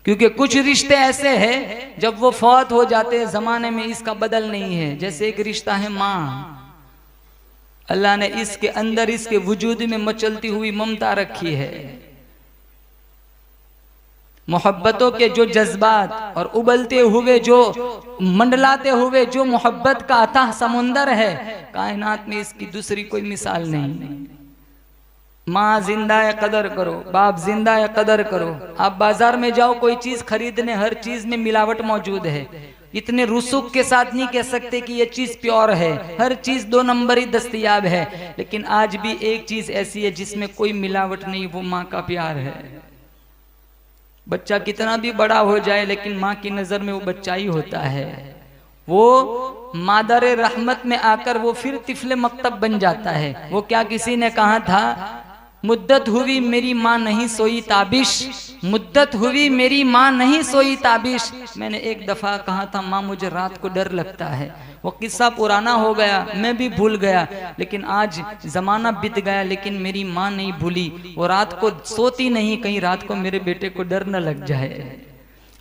क्योंकि कुछ रिश्ते ऐसे हैं जब वो फौत हो जाते हैं जमाने में इसका बदल नहीं है। जैसे एक रिश्ता है माँ, अल्लाह ने इसके अंदर इसके वजूद में मचलती हुई ममता रखी है। मोहब्बतों के जो जज्बात और उबलते हुए जो मंडलाते हुए जो मोहब्बत का अथाह समुंदर है, कायनात में इसकी दूसरी कोई मिसाल नहीं। माँ जिंदा है कदर करो, बाप जिंदा है कदर करो। आप बाजार में जाओ कोई चीज खरीदने, हर चीज में मिलावट मौजूद है। इतने रुसूख के साथ नहीं कह सकते कि ये चीज प्योर है, हर चीज 2 नंबर ही दस्तयाब है। लेकिन आज भी एक चीज ऐसी है जिसमें कोई मिलावट नहीं, वो माँ का प्यार है। बच्चा कितना भी बड़ा हो जाए लेकिन माँ की नजर में वो बच्चा ही होता है। वो मादर रहमत में आकर वो फिर तिफले मकतब बन जाता है। वो क्या किसी ने कहा था, मुद्दत हुई मेरी माँ नहीं सोई ताबिश, मुद्दत हुई मेरी माँ नहीं सोई ताबिश। मैंने एक दफा कहा था माँ मुझे रात को डर लगता है। वो किस्सा पुराना हो गया, मैं भी भूल गया, लेकिन आज जमाना बीत गया लेकिन मेरी माँ नहीं भूली। वो रात को सोती नहीं, कहीं रात को मेरे बेटे को डर न लग जाए।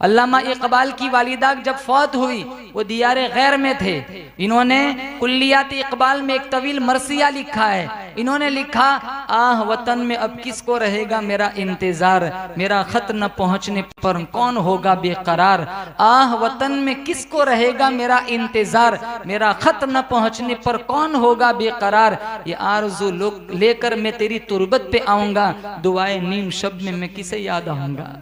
अल्लामा इकबाल की वालिदा जब फौत हुई वो दियारे गैर में थे। इन्होंने कुल्लियात इकबाल में एक तवील मरसिया लिखा है। इन्होंने लिखा, आह वतन में अब किसको रहेगा मेरा इंतजार, मेरा खत न पहुंचने पर कौन होगा बेकरार। आह वतन में किसको रहेगा मेरा इंतजार, मेरा खत न पहुंचने पर कौन होगा बेकरार। ये आरज़ू लेकर मैं तेरी तुरबत पे आऊंगा, दुआए नीम शब में मैं किसे याद आऊंगा।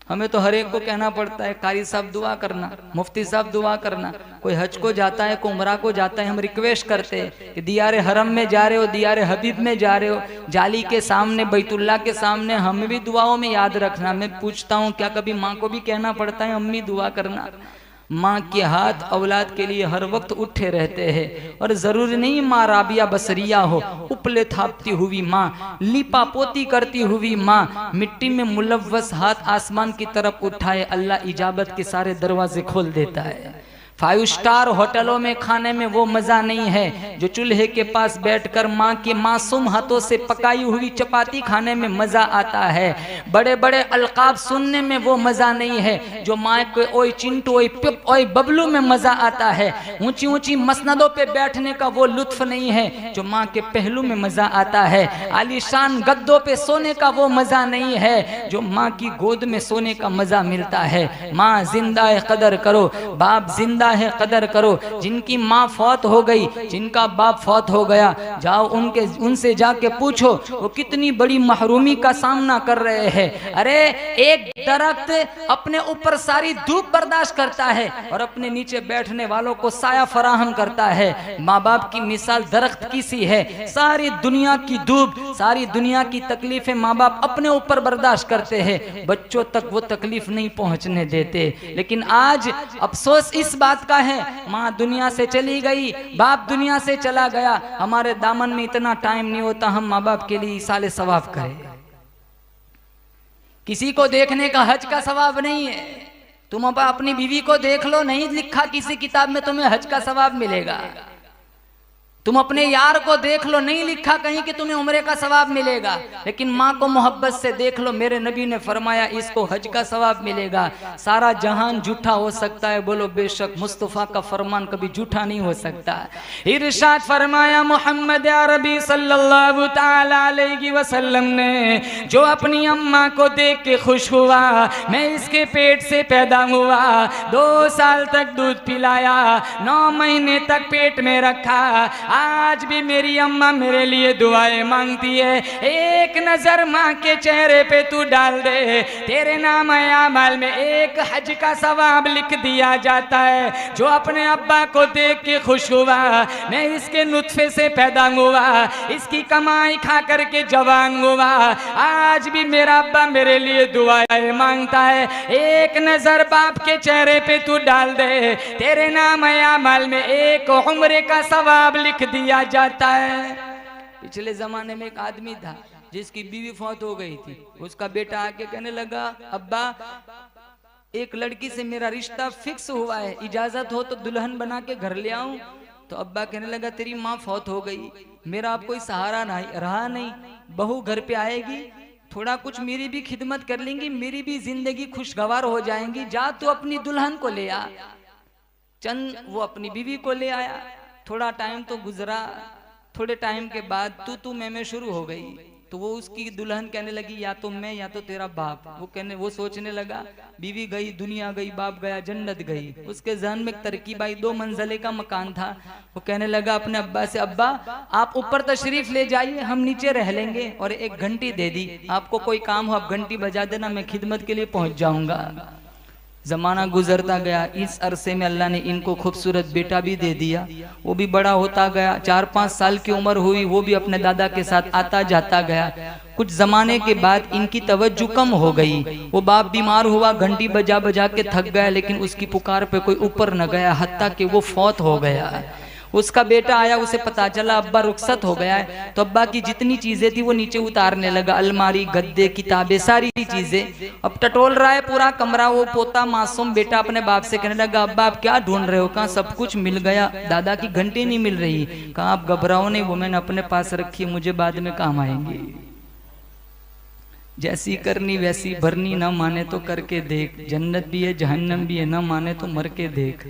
हमें तो हर एक को कहना पड़ता है, कारी साहब दुआ करना, मुफ्ती साहब दुआ करना। कोई हज को जाता है, कोई उमरा को जाता है, हम रिक्वेस्ट करते हैं कि दियारे हरम में जा रहे हो, दियारे हबीब में जा रहे हो, जाली के सामने, बैतुल्ला के सामने, हमें भी दुआओं में याद रखना। मैं पूछता हूँ क्या कभी माँ को भी कहना पड़ता है अम्मी दुआ करना? माँ के हाथ औलाद के लिए हर वक्त उठे रहते हैं। और जरूरी नहीं माँ राबिया बसरिया हो, उपले थापती हुई माँ, लिपा पोती करती हुई माँ, मिट्टी में मुलव्वस हाथ आसमान की तरफ उठाए अल्लाह इजाबत के सारे दरवाजे खोल देता है। 5 स्टार होटलों में खाने में वो मजा नहीं है जो चूल्हे के पास बैठकर माँ के मासूम हाथों से पकाई हुई चपाती खाने में मजा आता है। बड़े बड़े अलकाब सुनने में वो मजा नहीं है जो माँ के ओए चिंटू ओए पिप ओए बबलू में मजा आता है। ऊंची ऊंची मसनदों पे बैठने का वो लुत्फ नहीं है जो माँ के पहलू में मजा आता है। आलीशान गद्दों पे सोने का वो मजा नहीं है जो माँ की गोद में सोने का मजा मिलता है। माँ जिंदा है कदर करो, बाप जिंदा है कदर करो। जिनकी माँ फौत हो गई, जिनका बाप फौत हो गया, जाओ उनसे जाके पूछो वो कितनी बड़ी महरूमी का सामना कर रहे हैं। अरे एक दरख्त अपने ऊपर सारी धूप बर्दाश्त करता है और अपने नीचे बैठने वालों को साया फराहम करता है। माँ बाप की मिसाल दरख्त की सी है। सारी दुनिया की धूप, सारी दुनिया की तकलीफें माँ बाप अपने ऊपर बर्दाश्त करते हैं, बच्चों तक वो तकलीफ नहीं पहुंचने देते। लेकिन आज अफसोस इस बात का है, माँ दुनिया से चली गई, बाप दुनिया से चला गया, हमारे दामन में इतना टाइम नहीं होता हम माँ बाप के लिए इसाले सवाब करें। किसी को देखने का हज का सवाब नहीं है। तुम अपनी बीवी को देख लो, नहीं लिखा किसी किताब में तुम्हें हज का सवाब मिलेगा। तुम अपने यार को देख लो, नहीं लिखा कहीं कि तुम्हें उम्रे का सवाब मिलेगा। लेकिन माँ को मोहब्बत से देख लो, मेरे नबी ने फरमाया इसको हज का सवाब मिलेगा। सारा जहान झूठा हो सकता है, बोलो बेशक मुस्तफ़ा का फरमान कभी झूठा नहीं हो सकता। इरशाद फरमाया मोहम्मद अरबी सल्लल्लाहु तआला अलैहि वसल्लम ने, जो अपनी अम्मा को देख के खुश हुआ, मैं इसके पेट से पैदा हुआ, 2 साल तक दूध पिलाया, 9 महीने तक पेट में रखा, आज भी मेरी अम्मा मेरे लिए दुआएं मांगती है। एक नजर माँ के चेहरे पे तू डाल दे, तेरे नाम अमाल में एक हज का सवाब लिख दिया जाता है। जो अपने अब्बा को देख के खुश हुआ, मैं इसके नुत्फे से पैदा हुआ, इसकी कमाई खा करके जवान हुआ, आज भी मेरा अब्बा मेरे लिए दुआएं मांगता है। एक नजर बाप के चेहरे पे तू डाल दे, तेरे नाम अमाल में एक उम्रे का सवाब लिख दिया जाता है। पिछले जमाने में एक आदमी था जिसकी बीवी फौत हो गई थी। उसका बेटा आके कहने लगा, अब्बा एक लड़की से मेरा रिश्ता फिक्स हुआ है, इजाजत हो तो दुल्हन बना के घर ले आऊं। तो अब्बा कहने लगा, तेरी माँ फौत हो गई, मेरा अब कोई सहारा नहीं रहा, नहीं बहू घर पे आएगी, थोड़ा कुछ मेरी भी खिदमत कर लेंगी, मेरी भी जिंदगी खुशगवार हो जाएंगी। जा तू अपनी दुल्हन को ले आ। चंद वो अपनी बीवी को ले आया। थोड़ा टाइम तो गुजरा, थोड़े टाइम के बाद तू मैं शुरू हो गई। तो वो उसकी दुल्हन कहने लगी या तो मैं या तो तेरा बाप। वो सोचने लगा, बीवी गई, दुनिया गई, बाप गया, जन्नत गई। उसके जहन में एक तरकीब आई, 2 मंजिले का मकान था। वो कहने लगा अपने अब्बा से, अब्बा आप ऊपर तशरीफ ले जाइए, हम नीचे रह लेंगे। और एक घंटी दे दी, आपको कोई काम हो आप घंटी बजा देना, मैं खिदमत के लिए पहुंच जाऊंगा। जमाना गुजरता गया। इस अरसे में अल्लाह ने इनको खूबसूरत बेटा भी दे दिया। वो भी बड़ा होता गया, 4-5 साल की उम्र हुई, वो भी अपने दादा के साथ आता जाता गया। कुछ जमाने के बाद इनकी तवज्जो कम हो गई। वो बाप बीमार हुआ, घंटी बजा बजा के थक गया, लेकिन उसकी पुकार पे कोई ऊपर न गया, हत्ता कि वो फौत हो गया। उसका बेटा आया, उसे पता चला अब्बा रुखसत हो गया है। तो अब्बा की जितनी चीजें थी वो नीचे उतारने लगा, अलमारी, गद्दे, किताबें, सारी चीजें। अब टटोल रहा है पूरा कमरा। वो पोता मासूम बेटा अपने बाप से कहने लगा, अब्बा आप क्या ढूंढ रहे हो? कहा सब कुछ मिल गया, दादा की घंटी नहीं मिल रही। कहा आप घबराओ नहीं, वो मैंने अपने पास रखी, मुझे बाद में काम आएंगी। जैसी करनी वैसी भरनी, न माने तो करके देख, जन्नत भी है जहन्नम भी है, न माने तो मर के देख।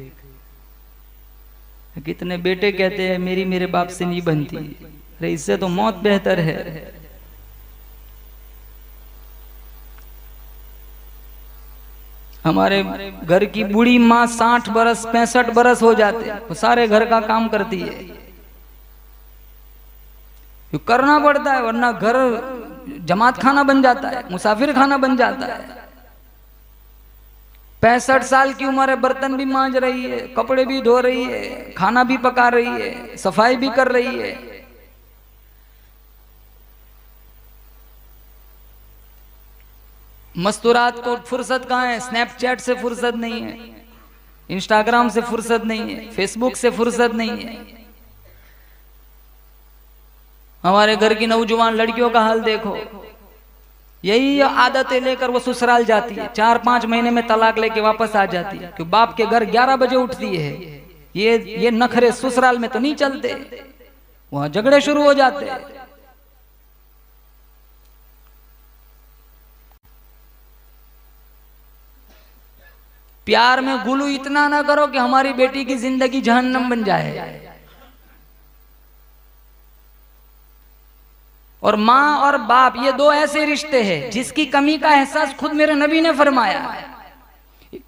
कितने बेटे कहते हैं मेरी मेरे बाप से नहीं बनती, अरे इससे तो मौत बेहतर है। हमारे घर की बूढ़ी माँ 60 बरस 65 बरस हो जाते, वो सारे घर का काम करती है। तो करना पड़ता है, वरना घर जमात खाना बन जाता है, मुसाफिर खाना बन जाता है। 65 साल की उम्र है, बर्तन भी मांज रही है, कपड़े भी धो रही है, खाना भी पका रही है, सफाई भी कर रही है। मस्तूरात को फुर्सत कहाँ है? स्नैपचैट से फुर्सत नहीं है, इंस्टाग्राम से फुर्सत नहीं है, फेसबुक से फुर्सत नहीं है। हमारे घर की नौजवान लड़कियों का हाल देखो, यही आदतें लेकर वो ससुराल जाती है, 4-5 महीने में तलाक लेके वापस आ जाती है। क्योंकि बाप के घर 11 बजे उठती है। ये नखरे ससुराल में तो नहीं चलते, वहां झगड़े शुरू हो जाते हैं। प्यार में गुलू इतना ना करो कि हमारी बेटी की जिंदगी जहन्नम बन जाए। और माँ और बाप ये 2 ऐसे रिश्ते हैं जिसकी कमी का एहसास खुद मेरे नबी ने फरमाया।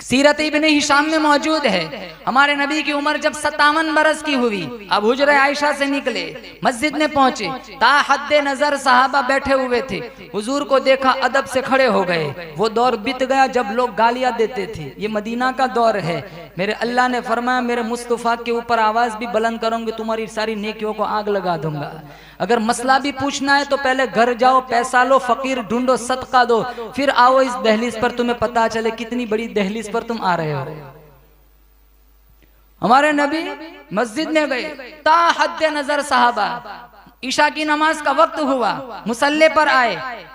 सीरत इब्ने हिशाम में मौजूद है। हमारे नबी की उम्र जब 57 बरस की हुई, अब हुजरे आयशा से निकले, मस्जिद में पहुंचे, ता हद्दे नजर सहाबा बैठे हुए थे। हुजूर को देखा, अदब से खड़े हो गए। वो दौर बीत गया जब लोग गालियां देते थे, ये मदीना का दौर है। मेरे अल्लाह ने फरमाया, मेरे मुस्तफा के ऊपर आवाज भी बुलंद करूंगी, तुम्हारी सारी नेकियों को आग लगा दूंगा। अगर मसला भी पूछना है तो पहले घर जाओ, पैसा लो, फकीर ढूंढो, सदका दो, फिर आओ इस दहलीज पर, तुम्हें पता चले कितनी बड़ी दहलीज पर तुम आ रहे हो। हमारे नबी मस्जिद में गए, ता हद्दे नजर सहाबा, ईशा की नमाज का वक्त हुआ, मुसल्ले पर आए,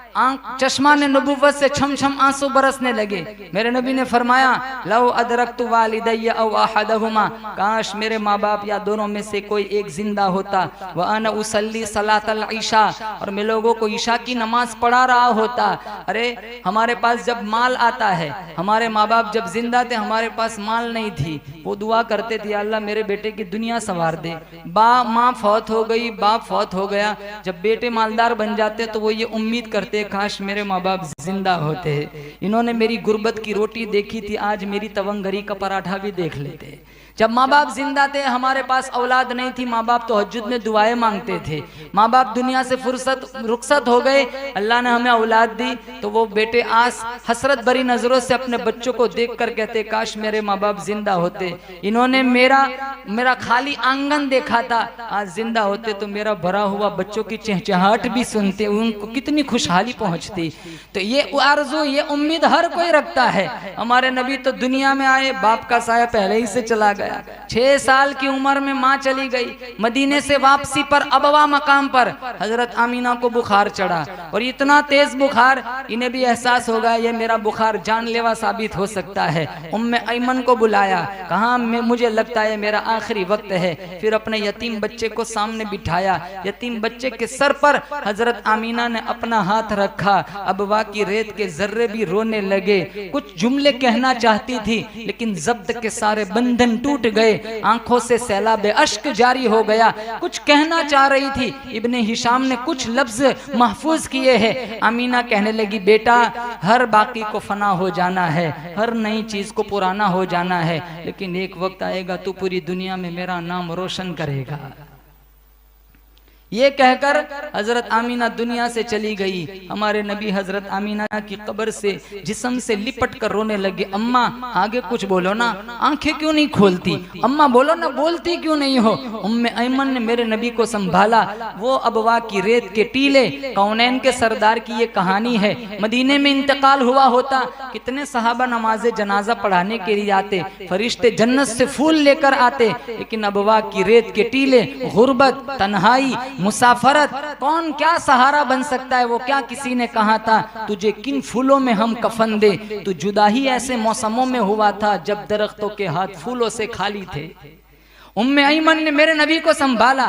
चश्मा ने नबुव्वत से छम छम आंसू बरसने लगे। मेरे नबी ने फरमाया, लौ अदरकतु वालिदैया औ अहदहुमा, काश मेरे माँ बाप या दोनों में से कोई एक जिंदा होता, व अना उसल्ली सलातल ईशा, और मैं लोगों को ईशा की नमाज पढ़ा रहा होता। अरे हमारे पास जब माल आता है, हमारे माँ बाप जब जिंदा थे हमारे पास माल नहीं थी, वो दुआ करते थे, अल्लाह मेरे बेटे की दुनिया संवार दे। माँ फौत हो गई, बाप फौत हो गया, जब बेटे मालदार बन जाते तो वो ये उम्मीद करते काश मेरे माँ बाप जिंदा होते। इन्होंने मेरी गुर्बत की रोटी देखी थी, आज मेरी तवंगरी का पराठा भी देख लेते। जब माँ बाप जिंदा थे, हमारे पास औलाद नहीं थी, माँ बाप तो तहज्जुद में दुआएं मांगते थे। माँ बाप दुनिया से रुखसत हो गए, अल्लाह ने हमें औलाद दी, तो वो बेटे आस हसरत भरी नजरों से अपने बच्चों को देखकर कहते, काश मेरे माँ बाप जिंदा होते। इन्होंने मेरा खाली आंगन देखा था, आज जिंदा होते तो मेरा भरा हुआ बच्चों की चहचहाहट भी सुनते, उनको कितनी खुशहाली पहुंचती। तो ये आरज़ू, ये उम्मीद हर कोई रखता है। हमारे नबी तो दुनिया में आए, बाप का साया पहले ही से चला गया। 6 साल की उम्र में माँ चली गई। मदीने से वापसी पर अबवा मकाम पर हजरत आमीना को बुखार चढ़ा, और इतना तेज बुखार, इन्हें भी एहसास होगा ये मेरा बुखार जानलेवा साबित हो सकता है। उम्मे ऐमन को बुलाया, कहा मुझे लगता है मेरा आखिरी वक्त है। फिर अपने यतीम बच्चे को सामने बिठाया, यतीम बच्चे के सर पर हजरत आमीना ने अपना हाथ रखा। अबवा की रेत के जर्रे भी रोने लगे। कुछ जुमले कहना चाहती थी लेकिन जब्त के सारे बंधन टूट गए। आंखों से सैलाब अश्क जारी हो गया। कुछ कहना चाह रही थी, इब्ने हिशाम ने कुछ लफ्ज महफूज किए हैं। अमीना कहने लगी, बेटा हर बाकी को फना हो जाना है, हर नई चीज को पुराना हो जाना है, लेकिन एक वक्त आएगा तू पूरी दुनिया में मेरा नाम रोशन करेगा। ये कहकर हजरत आमीना दुनिया से चली गई। हमारे नबी हजरत आमीना की कब्र से जिस्म से लिपट कर रोने लगे। अम्मा आगे कुछ बोलो ना, आंखें क्यों नहीं खोलती? अम्मा बोलो ना, बोलती क्यों नहीं हो? उम्मे ऐमन ने मेरे नबी को संभाला। वो अबवा की रेत के टीले, कौनैन के सरदार की ये कहानी है। मदीने में इंतकाल हुआ होता, कितने सहाबा नमाज जनाजा पढ़ाने के लिए आते, फरिश्ते जन्नत से फूल लेकर आते, लेकिन अबवा की रेत के टीले, गुर्बत, तन्हाई, मुसाफरत, कौन क्या सहारा बन सकता है? वो क्या किसी ने कहा था तुझे किन फूलों में हम कफन दे? तो जुदा ही ऐसे मौसमों में हुआ था जब दरख्तों के हाथ फूलों से खाली थे। उम्मे ऐमन ने मेरे नबी को संभाला,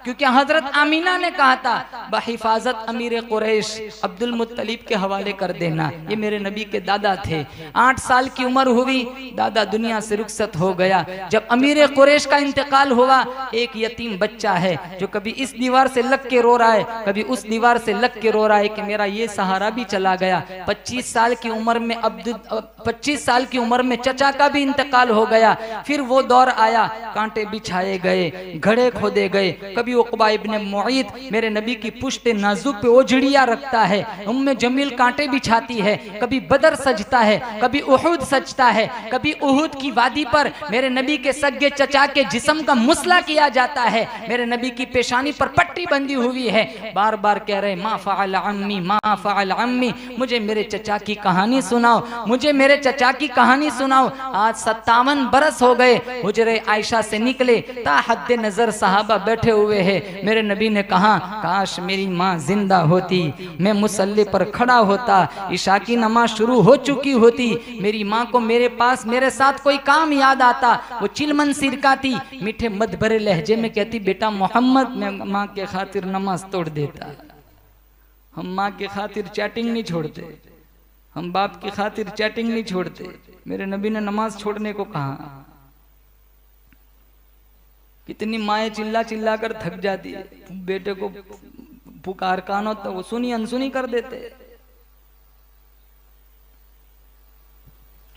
क्योंकि हजरत आमीना ने कहा था बहिफाजत अमीर कुरैश अब्दुल मुत्तलिब के हवाले कर देना। ये मेरे नबी के दादा थे। 8 साल की उम्र हुई, दादा दुनिया से रुखसत हो गया। जब अमीर कुरैश का इंतकाल हुआ, एक यतीम बच्चा है जो कभी इस दीवार से लग के रो रहा है, कभी उस दीवार से लग के रो रहा है कि मेरा ये सहारा भी चला गया। 25 साल की उम्र में 25 साल की उम्र में चचा का भी इंतकाल हो गया। फिर वो दौर आया, कांटे बिछाए गए, घड़े खोदे गए। कभी उक़बा इब्ने मुईत मेरे नबी की पुश्त नाजुक पे ओझड़िया रखता है, उम्मे जमील कांटे बिछाती है। कभी बदर सजता है, कभी उहुद सजता है, कभी उहुद की वादी पर मेरे नबी के सगे चचा के जिस्म का मुसला किया जाता है। मेरे नबी की पेशानी पर पट्टी बंधी हुई है। बार बार कह रहे मा फ़अल अम्मी, मा फ़अल अम्मी, मुझे मेरे चचा की कहानी सुनाओ, मुझे मेरे चचा की कहानी सुनाओ। आज 57 बरस हो गए, हुजरे आयशा से निकले, ता हद्दे नजर सहाबा बैठे हुए हैं। मेरे नबी ने कहा काश मेरी माँ जिंदा होती, मैं मुसल्ले पर खड़ा होता, इशा की नमाज शुरू हो चुकी होती, मेरी माँ को मेरे पास मेरे साथ कोई काम याद आता। वो चिलमन सिरका थी, मीठे मद भरे लहजे में कहती, बेटा मोहम्मद मैं माँ के खातिर नमाज तोड़ देता। हम माँ के खातिर चैटिंग नहीं छोड़ते, हम बाप की खातिर चैटिंग नहीं छोड़ते। मेरे नबी ने नमाज छोड़ने को कहा। कितनी माएँ चिल्ला चिल्ला कर थक जाती है, बेटे को पुकार कानो तो वो सुनी अनसुनी कर देते।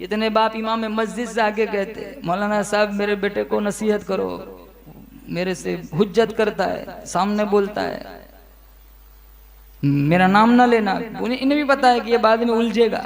कितने बाप इमाम मस्जिद से आगे कहते, मौलाना साहब मेरे बेटे को नसीहत करो, मेरे से हुज्जत करता है, सामने बोलता है, मेरा नाम ना लेना। इन्हें भी पता है कि ये बाद में उलझेगा।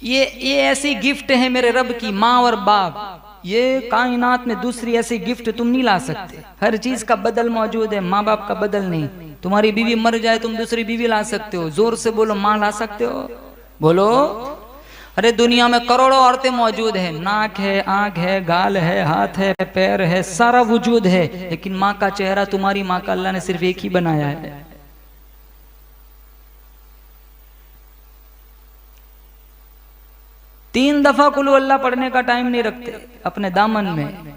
ये ऐसी गिफ्ट है मेरे रब की, माँ और बाप। ये कायनात में दूसरी ऐसी गिफ्ट तुम नहीं ला सकते। हर चीज का बदल मौजूद है, माँ बाप का बदल नहीं। तुम्हारी बीवी मर जाए तुम दूसरी बीवी ला सकते हो, जोर से बोलो माँ ला सकते हो, बोलो। अरे दुनिया में करोड़ों औरतें मौजूद है, नाक है, आंख है, गाल है, हाथ है, पैर है, सारा वजूद है, लेकिन माँ का चेहरा, तुम्हारी माँ का अल्लाह ने सिर्फ एक ही बनाया है। तीन दफा कुल अल्लाह पढ़ने का टाइम नहीं रखते अपने दामन में।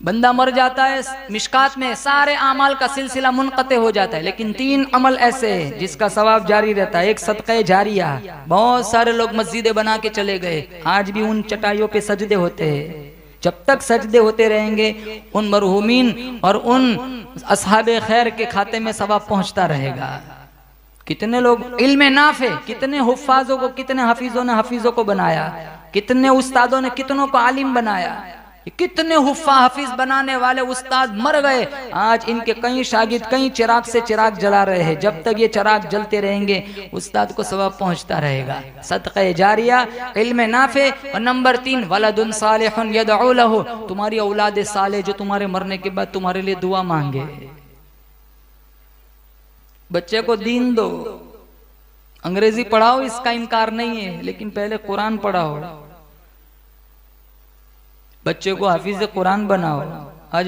बंदा मर जाता है, मिशकात में सारे आमाल का सिलसिला मुनक़ते हो जाता है, लेकिन 3 अमल ऐसे हैं जिसका सवाब जारी रहता है। एक सदक़े जारिया, बहुत सारे लोग मस्जिदें बना के चले गए, आज भी उन चटाइयों पे सजदे होते हैं। जब तक सजदे होते रहेंगे उन मरहूमीन और उन असहाबे खैर के खाते में सवाब पहुंचता रहेगा। कितने लोग इल्मे नाफे, कितने हुफ्फाजों को, कितने हफीजों ने हफीजों को बनाया, कितने उस्तादों ने कितनों को आलिम बनाया। कितने हुफ्फा हफीज बनाने वाले उस्ताद मर गए, आज इनके कई शागिर्द कई चिराग से चिराग जला रहे हैं। जब तक ये चिराग जलते रहेंगे उस्ताद को सवाब पहुंचता रहेगा। सदक़े जारिया, इल्मे नाफे, और नंबर 3 वलदुन सालिहुन यदउ लहु, तुम्हारी औलाद साले जो तुम्हारे मरने के बाद तुम्हारे लिए दुआ मांगे। बच्चे को दीन दो, अंग्रेजी पढ़ाओ, इसका इनकार नहीं है, लेकिन पहले कुरान पढ़ाओ। बच्चे को हाफिज कुरान बनाओ। आज